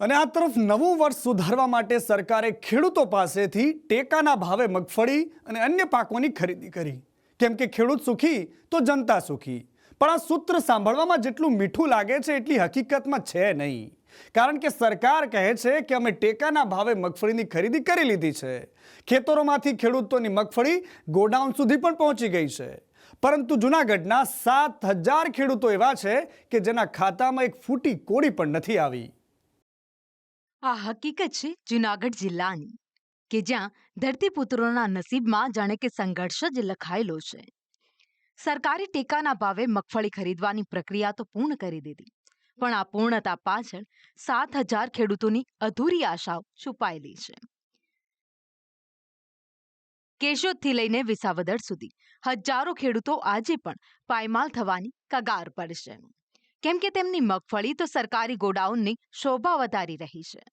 અને આ તરફ નવું વર્ષ સુધારવા માટે સરકારે ખેડૂતો પાસેથી ટેકાના ભાવે મગફળી અને અન્ય પાકોની ખરીદી કરી, કેમ કે ખેડૂત સુખી તો જનતા સુખી। પણ આ સૂત્ર સાંભળવામાં જેટલું મીઠું લાગે છે એટલી હકીકતમાં છે નહીં, કારણ કે સરકાર કહે છે કે અમે ટેકાના ભાવે મગફળીની ખરીદી કરી લીધી છે। ખેતરોમાંથી ખેડૂતોની મગફળી ગોડાઉન સુધી પણ પહોંચી ગઈ છે, પરંતુ જૂનાગઢના 7,000 ખેડૂતો એવા છે કે જેના ખાતામાં એક ફૂટી કોડી પણ નથી આવી। આ હકીકત છે જૂનાગઢ જિલ્લાની, કે જ્યાં ધરતીપુત્રોના નસીબમાં જાણે કે સંઘર્ષ જ લખાયેલો છે। સરકારે ટેકાના ભાવે મગફળી ખરીદવાની પ્રક્રિયા તો પૂર્ણ કરી દીધી, પણ આ પૂર્ણતા પાછળ 7,000 ખેડૂતોની અધૂરી આશાઓ છુપાયેલી છે। કેશોદથી લઈને વિસાવદર સુધી હજારો ખેડૂતો આજે પણ પાયમાલ થવાની કગાર પર છે, કેમ કે તેમની મગફળી તો સરકારી ગોડાઉનની શોભા વધારી રહી છે,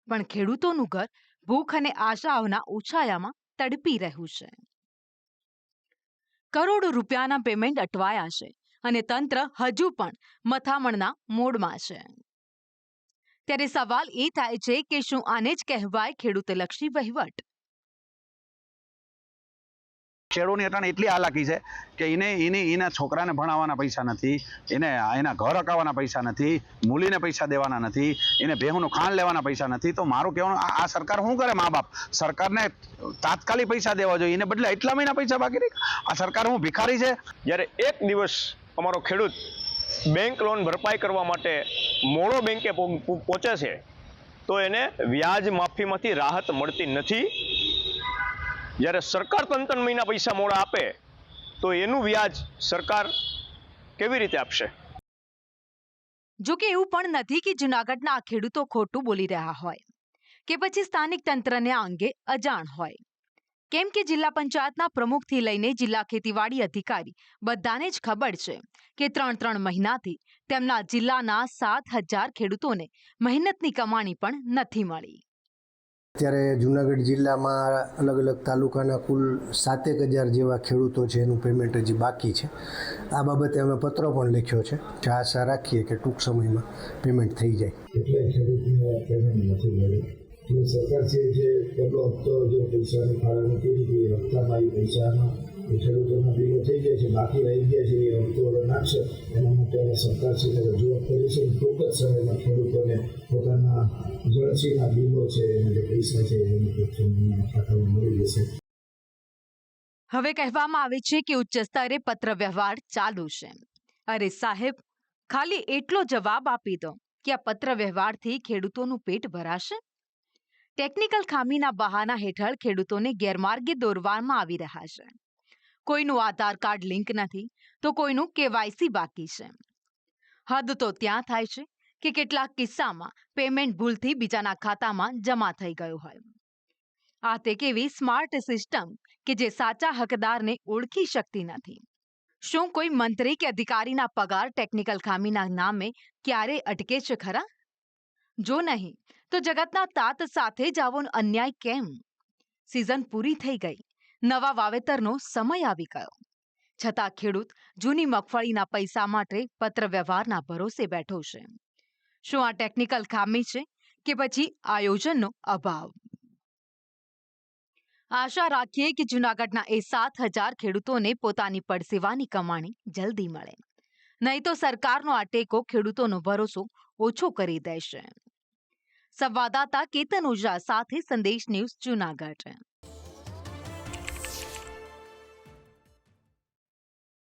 પણ ખેડૂતોનું ઘર ભૂખ અને આશાઓના ઉછાયામાં તડપી રહ્યું છે। કરોડો રૂપિયાના પેમેન્ટ અટવાયા છે અને તંત્ર હજુ પણ મથામણના મોડમાં છે। ત્યારે સવાલ એ થાય છે કે શું આને જ કહેવાય ખેડૂતલક્ષી વહીવટ? ખેડૂતની અટાણે એટલી હાલાકી છે કે એના છોકરાને ભણાવવાના પૈસા નથી, એના ઘર અકાવવાના પૈસા નથી, મૂલીને પૈસા દેવાના નથી, એને ભેહુંનું ખાંડ લેવાના પૈસા નથી। તો મારું કહેવાનું આ સરકાર શું કરે? મા બાપ સરકારને તાત્કાલિક પૈસા દેવા જોઈએ, એને બદલે એટલા મહિના પૈસા બાકી રહી। આ સરકાર શું ભિખારી છે? જ્યારે એક દિવસ અમારો ખેડૂત બેંક લોન ભરપાઈ કરવા માટે મોડો બેંકે પહોંચે છે તો એને વ્યાજ માફીમાંથી રાહત મળતી નથી। જ્યારે સરકાર 3 મહિના પૈસા મોડા આપે તો એનું વ્યાજ સરકાર કેવી રીતે આપશે? જો કે એવું પણ નથી કે જૂનાગઢના આ ખેડૂતો ખોટું બોલી રહ્યા હોય કે પછી સ્થાનિક તંત્રને આ અંગે અજાણ હોય, કેમ કે જિલ્લા પંચાયતના પ્રમુખથી લઈને જિલ્લા ખેતીવાડી અધિકારી બધાને જ ખબર છે કે 3 મહિનાથી તેમના જિલ્લાના 7,000 ખેડૂતોને મહેનતની કમાણી પણ નથી મળી। અત્યારે જૂનાગઢ જિલ્લામાં અલગ અલગ તાલુકાના કુલ 7,000 જેવા ખેડૂતો છે, એનું પેમેન્ટ હજી બાકી છે। આ બાબતે અમે પત્ર પણ લખ્યો છે કે આશા રાખીએ કે ટૂંક સમયમાં પેમેન્ટ થઈ જાય। એટલે ખેડૂતને પેમેન્ટ નથી મળ્યું। સરકાર છે જે પહેલો હપ્તો જે પૈસાની ફાળવણી કરી હતી એ હપ્તામાં એ પૈસામાં ખેડૂતોના બિલો થઈ ગયા છે, બાકી રહી ગયા છે એ હપ્તો નાખશે। એના માટે અમે સરકારશ્રીને રજૂઆત કરી છે। ટૂંક જ સમયમાં ખેડૂતોને પોતાના જળસીના બિલો છે અને જે પૈસા છે એની ખાતામાં મળી જશે। હવે કહેવામાં આવે છે કે ઉચ્ચ સ્તરે પત્ર વ્યવહાર ચાલુ છે। અરે સાહેબ, ખાલી એટલો જવાબ આપી દો કે આ પત્ર વ્યવહારથી ખેડૂતોનું પેટ ભરાશે? ટેકનિકલ ખામીના બહાના હેઠળ ખેડૂતોને ગેરમાર્ગે દોરવામાં આવી રહ્યા છે। કોઈનું આધાર કાર્ડ લિંક નથી તો કોઈનું કેવાયસી બાકી છે। હદ તો ત્યાં થાય છે કે કેટલાક કિસ્સામાં પેમેન્ટ ભૂલથી બીજાના ખાતામાં જમા થઈ ગયું હોય। આ તે કેવી સ્માર્ટ સિસ્ટમ કે જે સાચા હકદારને ઓળખી શકતી નથી। શું કોઈ મંત્રી કે અધિકારીના પગાર ટેકનિકલ ખામીના નામે ક્યારે અટકે છે ખરા? જો નહીં તો જગતના તાત સાથે જ આવો અન્યાય કેમ? સિઝન પૂરી થઈ ગઈ, નવા વાવેતરનો સમય આવી ગયો, છતાં ખેડૂત જૂની મગફળીના પૈસા માટે પત્ર વ્યવહારના ભરોસે બેઠો છે। શું આ ટેકનિકલ ખામી છે કે પછી આયોજનનો અભાવ? આશા રાખીએ કે જૂનાગઢના એ 7,000 ખેડૂતોને પોતાની પડસેવાની કમાણી જલ્દી મળે, નહીં તો સરકારનો આ ટેકો ખેડૂતોનો ભરોસો ઓછો કરી દેશે। સંવાદદાતા કેતન ઓઝા સાથે સંદેશ ન્યૂઝ, જૂનાગઢ।